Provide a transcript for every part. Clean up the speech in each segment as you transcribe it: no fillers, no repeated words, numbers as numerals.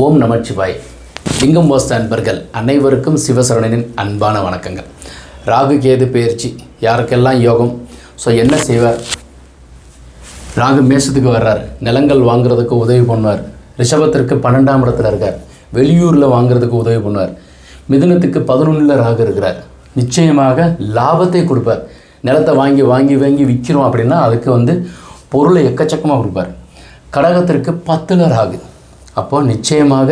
ஓம் நமச்சிவாய். லிங்கம் வாஸ்து அன்பர்கள் அனைவருக்கும் சிவசரணனின் அன்பான வணக்கங்கள். ராகு கேது பெயர்ச்சி யாருக்கெல்லாம் யோகம்? ஸோ என்ன செய்வார்? ராகு மேஷத்துக்கு வர்றார், நிலங்கள் வாங்குறதுக்கு உதவி பண்ணுவார். ரிஷபத்திற்கு 12ஆம் இடத்துல இருக்கார், வெளியூரில் வாங்குறதுக்கு உதவி பண்ணுவார். மிதுனத்துக்கு 11ல் ராகு இருக்கிறார், நிச்சயமாக லாபத்தை கொடுப்பார். நிலத்தை வாங்கி வாங்கி வாங்கி விற்கிறோம் அப்படின்னா அதுக்கு பொருளை எக்கச்சக்கமாக கொடுப்பார். கடகத்திற்கு 10ல் ராகு, அப்போது நிச்சயமாக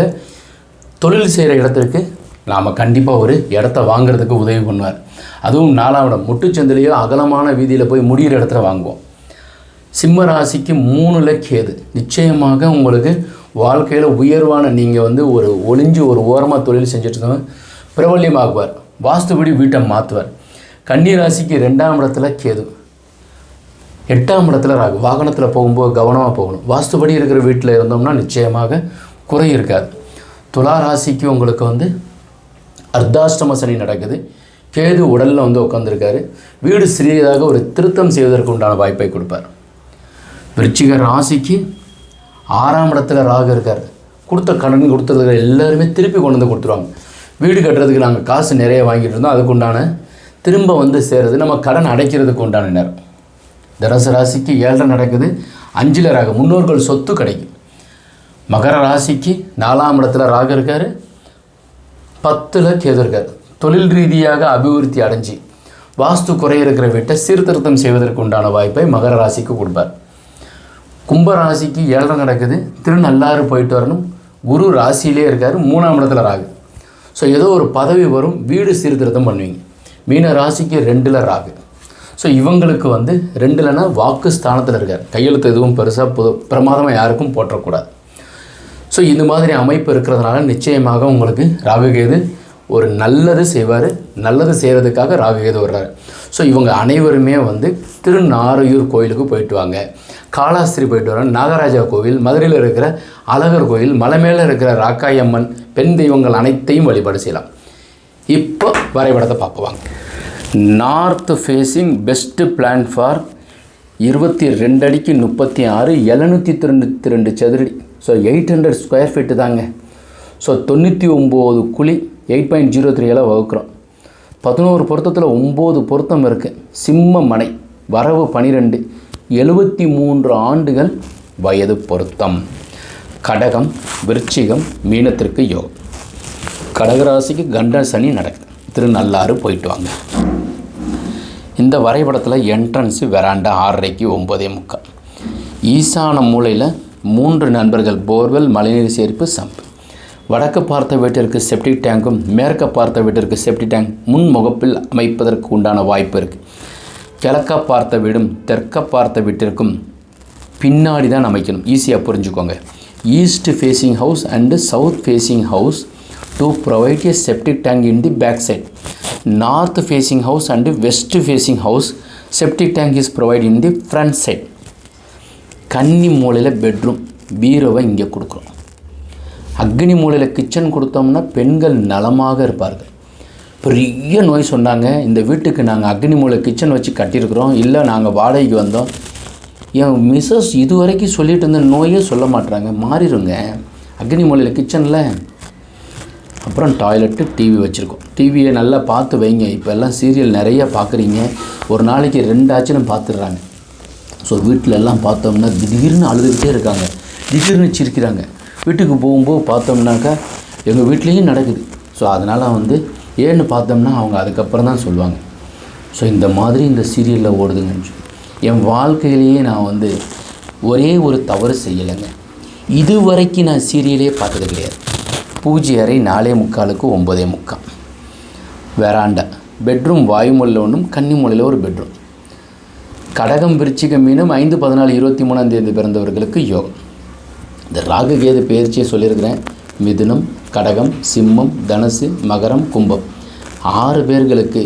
தொழில் செய்கிற இடத்திற்கு நாம் கண்டிப்பாக ஒரு இடத்த வாங்கிறதுக்கு உதவி பண்ணுவார். அதுவும் 4ஆம் இடம் முட்டுச்சந்திலேயோ அகலமான வீதியில் போய் முடிகிற இடத்துல வாங்குவோம். சிம்ம ராசிக்கு 3ல் கேது, நிச்சயமாக உங்களுக்கு வாழ்க்கையில் உயர்வான நீங்கள் ஒரு ஒளிஞ்சு ஒரு ஓரமாக தொழில் செஞ்சுட்டு பிரபல்யமாகுவார். வாஸ்துபடி வீட்டை மாற்றுவார். கன்னி ராசிக்கு 2ஆம் இடத்துல கேது, 8ஆம் இடத்துல ராகு. வாகனத்தில் போகும்போது கவனமாக போகணும். வாஸ்துபடி இருக்கிற வீட்டில் இருந்தோம்னா நிச்சயமாக குறை இருக்காது. துலா ராசிக்கு உங்களுக்கு அர்த்தாஷ்டம சனி நடக்குது. கேது உடலில் உட்காந்துருக்காரு. வீடு சிறியதாக ஒரு திருத்தம் செய்வதற்கு உண்டான வாய்ப்பை கொடுப்பார். விருச்சிக ராசிக்கு 6ஆம் இடத்துல ராகு இருக்கார். கொடுத்த கடன் கொடுத்துறதுக்கு எல்லாருமே திருப்பி கொண்டு கொடுத்துருவாங்க. வீடு கட்டுறதுக்கு நாங்கள் காசு நிறைய வாங்கிட்டு இருந்தோம், அதுக்கு உண்டான திரும்ப சேருது. நம்ம கடன் அடைக்கிறதுக்கு உண்டான நேரம். தனுசு ராசிக்கு 7 நடக்குது, 5ல் ராகு, முன்னோர்கள் சொத்து கிடைக்கும். மகர ராசிக்கு 4ஆம் இடத்துல ராகு இருக்கார், 10ல் கேது இருக்கார். தொழில் ரீதியாக அபிவிருத்தி அடைஞ்சி வாஸ்து குறை இருக்கிற வீட்டை சீர்திருத்தம் செய்வதற்கு உண்டான வாய்ப்பை மகர ராசிக்கு கொடுப்பார். கும்ப ராசிக்கு 7 நடக்குது, திருநள்ளாறு போயிட்டு வரணும். குரு ராசியிலே இருக்கார், 3ஆம் இடத்துல ராகு. ஸோ ஏதோ ஒரு பதவி வரும், வீடு சீர்திருத்தம் பண்ணுவீங்க. மீன ராசிக்கு 2ல் ராகு. ஸோ இவங்களுக்கு 2லனா வாக்கு ஸ்தானத்தில் இருக்கார். கையெழுத்து எதுவும் பெருசாக பிரமாதமாக யாருக்கும் போற்றக்கூடாது. ஸோ இந்த மாதிரி அமைப்பு இருக்கிறதுனால நிச்சயமாக உங்களுக்கு ராகுகேது ஒரு நல்லது செய்வார். நல்லது செய்கிறதுக்காக ராகுகேது வர்றாரு. ஸோ இவங்க அனைவருமே திருநாரையூர் கோயிலுக்கு போயிட்டு வாங்க. காளாஸ்திரி போயிட்டு வராங்க. நாகராஜா கோவில், மதுரையில் இருக்கிற அழகர் கோயில், மலை மேலே இருக்கிற ராக்காயம்மன், பெண் தெய்வங்கள் அனைத்தையும் வழிபாடு செய்யலாம். இப்போ வரைபடத்தை பார்ப்போம். North facing best plan for 22 அடிக்கு 36, 792 சதுரடி. ஸோ 800 ஸ்கொயர் ஃபீட்டு தாங்க. ஸோ 99 குழி 8.03 வகுக்கிறோம். 11 பொருத்தத்தில் 9 பொருத்தம் இருக்குது. சிம்ம மனை, வரவு 12, 73 ஆண்டுகள் வயது பொருத்தம். கடகம், விருச்சிகம், மீனத்திற்கு யோகம். கடகராசிக்கு கண்ட சனி நடக்குது. திருநள்ளாறு போயிட்டு வாங்க. இந்த வரைபடத்தில் என்ட்ரன்ஸு வெராண்டா 6:30க்கு 9:45. ஈசான மூலையில் 3 நண்பர்கள், போர்வெல், மழைநீர் சேர்ப்பு, சம்பு. வடக்கு பார்த்த வீட்டிற்கு செப்டிக் டேங்கும் மேற்க பார்த்த வீட்டிற்கு செப்டிக் டேங்க் முன் முகப்பில் அமைப்பதற்கு உண்டான வாய்ப்பு இருக்குது. கிழக்க பார்த்த வீடும் தெற்க பார்த்த வீட்டிற்கும் பின்னாடி தான் அமைக்கணும். ஈஸியாக புரிஞ்சுக்கோங்க. East facing house and south facing house to provide a septic tank in the back side. North facing house and west facing house septic tank is provided in the front side. கன்னி மூலையில் bedroom, பீரோவை இங்கே கொடுக்குறோம். அக்னி மூலையில் kitchen கொடுத்தோம்னா பெண்கள் நலமாக இருப்பார்கள். பெரிய நோய் சொன்னாங்க, இந்த வீட்டுக்கு நாங்கள் அக்னி மூலை கிச்சன் வச்சு கட்டியிருக்கிறோம், இல்லை நாங்கள் வாடகைக்கு வந்தோம். என் மிஸ்ஸஸ் இது வரைக்கும் சொல்லிட்டு இருந்த நோயே சொல்ல மாட்டுறாங்க. மாறிடுங்க. அக்னி மூலையில் கிச்சனில். அப்புறம் டாய்லெட்டு, டிவி வச்சுருக்கோம். டிவியை நல்லா பார்த்து வைங்க. இப்போ எல்லாம் சீரியல் நிறைய பார்க்குறீங்க, ஒரு நாளைக்கு 2 ஆச்சுன்னு பார்த்துடுறாங்க. ஸோ வீட்டில் எல்லாம் பார்த்தோம்னா திடீர்னு அழுதுகிட்டே இருக்காங்க, திடீர்னு சிரிக்கிறாங்க. வீட்டுக்கு போகும்போது பார்த்தோம்னாக்கா எங்கள் வீட்லேயும் நடக்குது. ஸோ அதனால் ஏன்னு பார்த்தோம்னா அவங்க அதுக்கப்புறம் தான் சொல்லுவாங்க. ஸோ இந்த மாதிரி இந்த சீரியலில் ஓடுதுங்கன்னு சொல்லி என் வாழ்க்கையிலேயே நான் ஒரே ஒரு தவறு செய்யலைங்க. இது வரைக்கும் நான் சீரியலே பார்த்தது கிடையாது. பூஜை அறை 4:45க்கு 9:45. வெராண்டா, பெட்ரூம் வாயுமூலையில் ஒன்றும் கன்னி மூலையில் ஒரு பெட்ரூம். கடகம், விருச்சிகம், மீனம் 5/14/23 பிறந்தவர்களுக்கு யோகம். இந்த ராகு கேது பெயர்ச்சியை சொல்லியிருக்கிறேன். மிதுனம், கடகம், சிம்மம், தனுசு, மகரம், கும்பம் 6 பேர்களுக்கு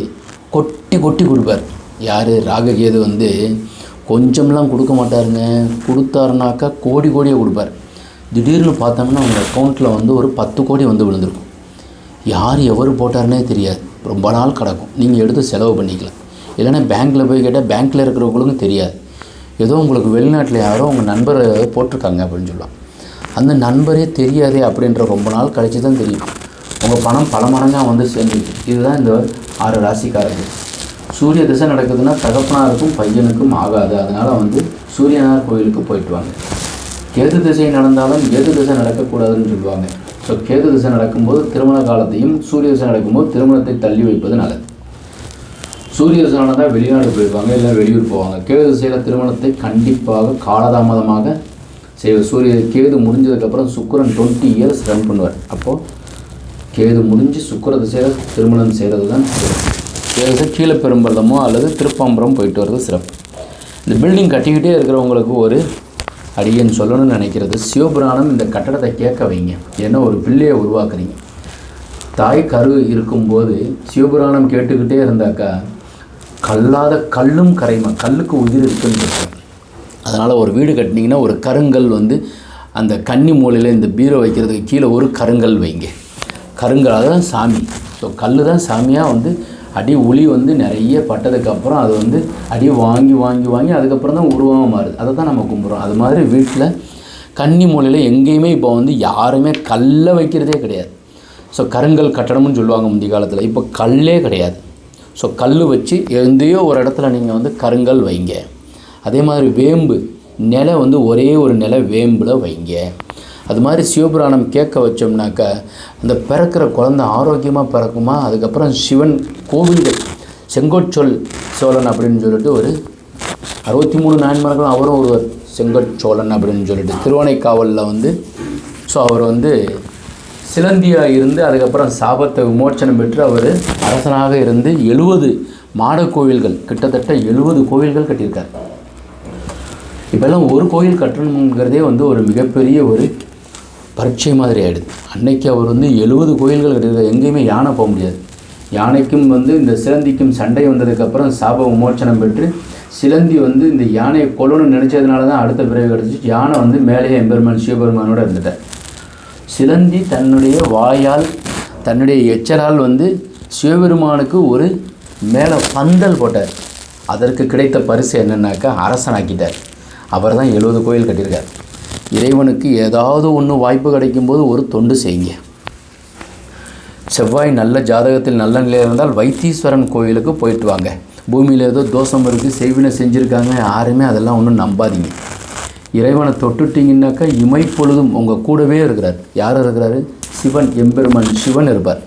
கொட்டி கொட்டி கொடுப்பார். யார்? ராகு கேது கொஞ்சம்லாம் கொடுக்க மாட்டாருங்க. கொடுத்தாருனாக்கா கோடி கோடியாக கொடுப்பார். திடீர்னு பார்த்தோம்னா அவங்க அக்கௌண்ட்டில் ஒரு 10 கோடி விழுந்திருக்கும். யார் எவர் போட்டாருன்னே தெரியாது. ரொம்ப நாள் கிடக்கும். நீங்கள் எடுத்து செலவு பண்ணிக்கலாம். இல்லைன்னா பேங்க்கில் போய் கேட்டால் பேங்க்கில் இருக்கிறவங்களுக்கும் தெரியாது. ஏதோ உங்களுக்கு வெளிநாட்டில் யாரோ உங்கள் நண்பர் போட்டிருக்காங்க அப்படின்னு சொல்லலாம். அந்த நண்பரே தெரியாதே அப்படின்ற ரொம்ப நாள் கழித்து தான் தெரியும். உங்கள் பணம் பல மடங்காக வந்து சேர்ந்துச்சு. இதுதான் இந்த 6 ராசிக்காரர்கள். சூரிய திசை நடக்குதுன்னா தகப்பனாருக்கும் பையனுக்கும் ஆகாது. அதனால் வந்து சூரியனார் கோயிலுக்கு போயிட்டு வாங்க. கேது திசை நடந்தாலும் கேது திசை நடக்கக்கூடாதுன்னு சொல்லுவாங்க. ஸோ கேது திசை நடக்கும்போது திருமண காலத்தையும், சூரிய திசை நடக்கும்போது திருமணத்தை தள்ளி வைப்பது நல்லது. சூரிய திசை நடந்தால் வெளிநாடு போயிடுவாங்க, இல்லை வெளியூர் போவாங்க. கேது திசையில் திருமணத்தை கண்டிப்பாக காலதாமதமாக செய்வார். கேது முடிஞ்சதுக்கப்புறம் சுக்கிரன் 20 இயர்ஸ் ரன் பண்ணுவார். அப்போது கேது முடிஞ்சு சுக்கிர திசையில் திருமணம் செய்கிறது தான் சிறப்பு. கேது திசை கீழே பெரும்பள்ளமோ அல்லது திருப்பாம்பரம் போயிட்டு வர்றது சிறப்பு. இந்த பில்டிங் கட்டிக்கிட்டே இருக்கிறவங்களுக்கு ஒரு அடியேன்னு சொல்லணும்னு நினைக்கிறது, சிவபுராணம் இந்த கட்டடத்தை கேட்க வைங்க. ஏன்னா ஒரு பிள்ளையை உருவாக்குறீங்க. தாய் கரு இருக்கும்போது சிவபுராணம் கேட்டுக்கிட்டே இருந்தாக்கா கல்லாத கல்லும் கரைமா, கல்லுக்கு உயிர் இருக்குன்னு சொல்கிறேன். அதனால் ஒரு வீடு கட்டினீங்கன்னா ஒரு கருங்கல் வந்து அந்த கன்னி மூலையில் இந்த பீரோ வைக்கிறதுக்கு கீழே ஒரு கருங்கல் வைங்க. கருங்கல் அதுதான் சாமி. ஸோ கல் தான் சாமியாக வந்து அடி ஒளி வந்து நிறைய பட்டதுக்கப்புறம் அது வந்து அடி வாங்கி வாங்கி வாங்கி அதுக்கப்புறம் தான் உருவமாக மாறுது. அதை தான் நம்ம கும்பிட்றோம். அது மாதிரி வீட்டில் கன்னி மூலையில் எங்கேயுமே இப்போ வந்து யாருமே கல்லை வைக்கிறதே கிடையாது. ஸோ கருங்கல் கட்டடம்னு சொல்லுவாங்க முந்தைய காலத்தில். இப்போ கல்லே கிடையாது. ஸோ கல் வச்சு எந்தையோ ஒரு இடத்துல நீங்கள் வந்து கருங்கல் வைங்க. அதே மாதிரி வேம்பு நிலை வந்து ஒரே ஒரு நிலை வேம்பில் வைங்க. அது மாதிரி சிவபுராணம் கேட்க வச்சோம்னாக்கா அந்த பிறக்கிற குழந்தை ஆரோக்கியமாக பிறக்குமா. அதுக்கப்புறம் சிவன் கோவில்கள் செங்கோற்சோல் சோழன் அப்படின்னு சொல்லிட்டு ஒரு 63 நாயன்மார்கள் அவரும் ஒருவர் செங்கோற்சோழன் அப்படின்னு சொல்லிட்டு திருவானைக்காவலில் வந்து ஸோ அவர் வந்து சிலந்தியாக இருந்து அதுக்கப்புறம் சாபத்தை விமோச்சனம் பெற்று அவர் அரசனாக இருந்து 70 மாட கோவில்கள் கிட்டத்தட்ட 70 கோவில்கள் கட்டியிருக்கார். இப்போல்லாம் ஒரு கோயில் கட்டணுங்கிறதே வந்து ஒரு மிகப்பெரிய ஒரு பரீட்சை மாதிரி ஆகிடுது. அன்னைக்கு அவர் வந்து 70 கோயில்கள் கட்டியிருக்கார். எங்கேயுமே யானை போக முடியாது. யானைக்கும் வந்து இந்த சிலந்திக்கும் சண்டை வந்ததுக்கப்புறம் சாப விமோச்சனம் பெற்று சிலந்தி வந்து இந்த யானையை கொல்லணும்னு நினச்சதுனால தான் அடுத்த பிறகு கிடச்சிச்சு. யானை வந்து மேலேயே எம்பெருமான் சிவபெருமானோடு இருந்துட்டார். சிலந்தி தன்னுடைய வாயால் தன்னுடைய எச்சலால் வந்து சிவபெருமானுக்கு ஒரு மேலே பந்தல் போட்டார். அதற்கு கிடைத்த பரிசு என்னன்னாக்கா அரசனாக்கிட்டார். அவர் தான் 70 கோயில் கட்டியிருக்கார். இறைவனுக்கு ஏதாவது ஒன்று வாய்ப்பு கிடைக்கும்போது ஒரு தொண்டு செய்யுங்க. செவ்வாய் நல்ல ஜாதகத்தில் நல்ல நிலையில் இருந்தால் வைத்தீஸ்வரன் கோயிலுக்கு போயிட்டு வாங்க. பூமியில் ஏதோ தோஷம் இருக்குது, செய்வினை செஞ்சுருக்காங்க, யாருமே அதெல்லாம் ஒன்றும் நம்பாதீங்க. இறைவனை தொட்டுட்டிங்கன்னாக்கா இமைப்பொழுதும் உங்கள் கூடவே இருக்கிறார். யார் இருக்கிறாரு? சிவன், எம்பெருமான் சிவன் இருப்பார்.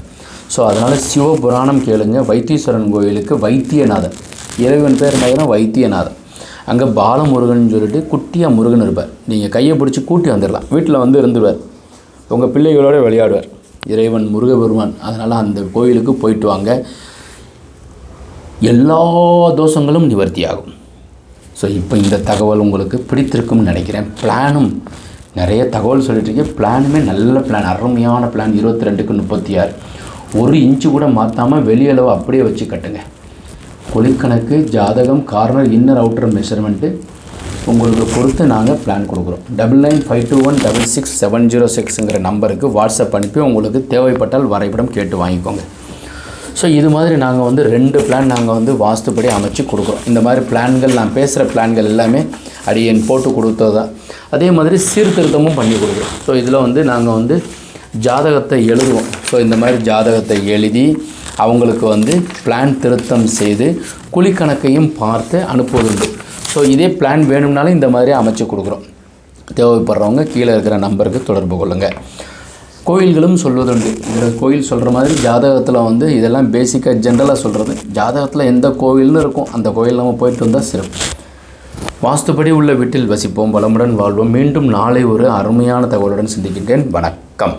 ஸோ அதனால் சிவபுராணம் கேளுங்க. வைத்தீஸ்வரன் கோயிலுக்கு வைத்தியநாதன், இறைவன் பேர் என்னதுன்னா வைத்தியநாதன். அங்கே பாலமுருகன் சொல்லிட்டு குட்டியாக முருகன் இருப்பார். நீங்கள் கையை பிடிச்சி கூட்டி வந்துடலாம். வீட்டில் வந்து இருந்துருவார். உங்கள் பிள்ளைகளோடு விளையாடுவார் இறைவன் முருகபெருமான். அதனால் அந்த கோயிலுக்கு போயிட்டு வாங்க. எல்லா தோஷங்களும் நிவர்த்தி ஆகும். ஸோ இப்போ இந்த தகவல் உங்களுக்கு பிடித்திருக்கும்னு நினைக்கிறேன். பிளானும் நிறைய தகவல் சொல்லிட்டுருக்கேன். பிளானுமே நல்ல பிளான், அருமையான பிளான். 22க்கு 36 1 இன்ச்சு கூட மாற்றாமல் வெளியளவு அப்படியே வச்சு கட்டுங்க. கொலிக்கணக்கு, ஜாதகம், கார்னர், இன்னர் அவுட்டர் மெஷர்மெண்ட்டு உங்களுக்கு பொறுத்து நாங்கள் பிளான் கொடுக்குறோம். 9952166706ங்கிற நம்பருக்கு வாட்ஸ்அப் அனுப்பி உங்களுக்கு தேவைப்பட்டால் வரைபடம் கேட்டு வாங்கிக்கோங்க. ஸோ இது மாதிரி நாங்கள் வந்து 2 பிளான் நாங்கள் வந்து வாஸ்துப்படி அமைச்சு கொடுக்குறோம். இந்த மாதிரி பிளான்கள் நான் பேசுகிற பிளான்கள் எல்லாமே அடியேன் போட்டு கொடுத்தது தான். அதே மாதிரி சீர்திருத்தமும் பண்ணி கொடுக்குறோம். ஸோ இதில் வந்து நாங்கள் வந்து ஜாதகத்தை எழுதுவோம். ஸோ இந்த மாதிரி ஜாதகத்தை எழுதி அவங்களுக்கு வந்து பிளான் திருத்தம் செய்து குழிக்கணக்கையும் பார்த்து அனுப்புவதுண்டு. ஸோ இதே பிளான் வேணும்னாலும் இந்த மாதிரி அமைச்சு கொடுக்குறோம். தேவைப்படுறவங்க கீழே இருக்கிற நம்பருக்கு தொடர்பு கொள்ளுங்கள். கோயில்களும் சொல்வதுண்டு. இந்த கோயில் சொல்கிற மாதிரி ஜாதகத்தில் வந்து இதெல்லாம் பேசிக்காக ஜென்ரலாக சொல்கிறது. ஜாதகத்தில் எந்த கோவில்னு இருக்கும் அந்த கோயில் நம்ம போயிட்டு வந்தால் சிறப்பு. வாஸ்துப்படி உள்ள வீட்டில் வசிப்போம், வளமுடன் வாழ்வோம். மீண்டும் நாளை ஒரு அருமையான தகவலுடன் சந்திக்கின்றேன். வணக்கம்.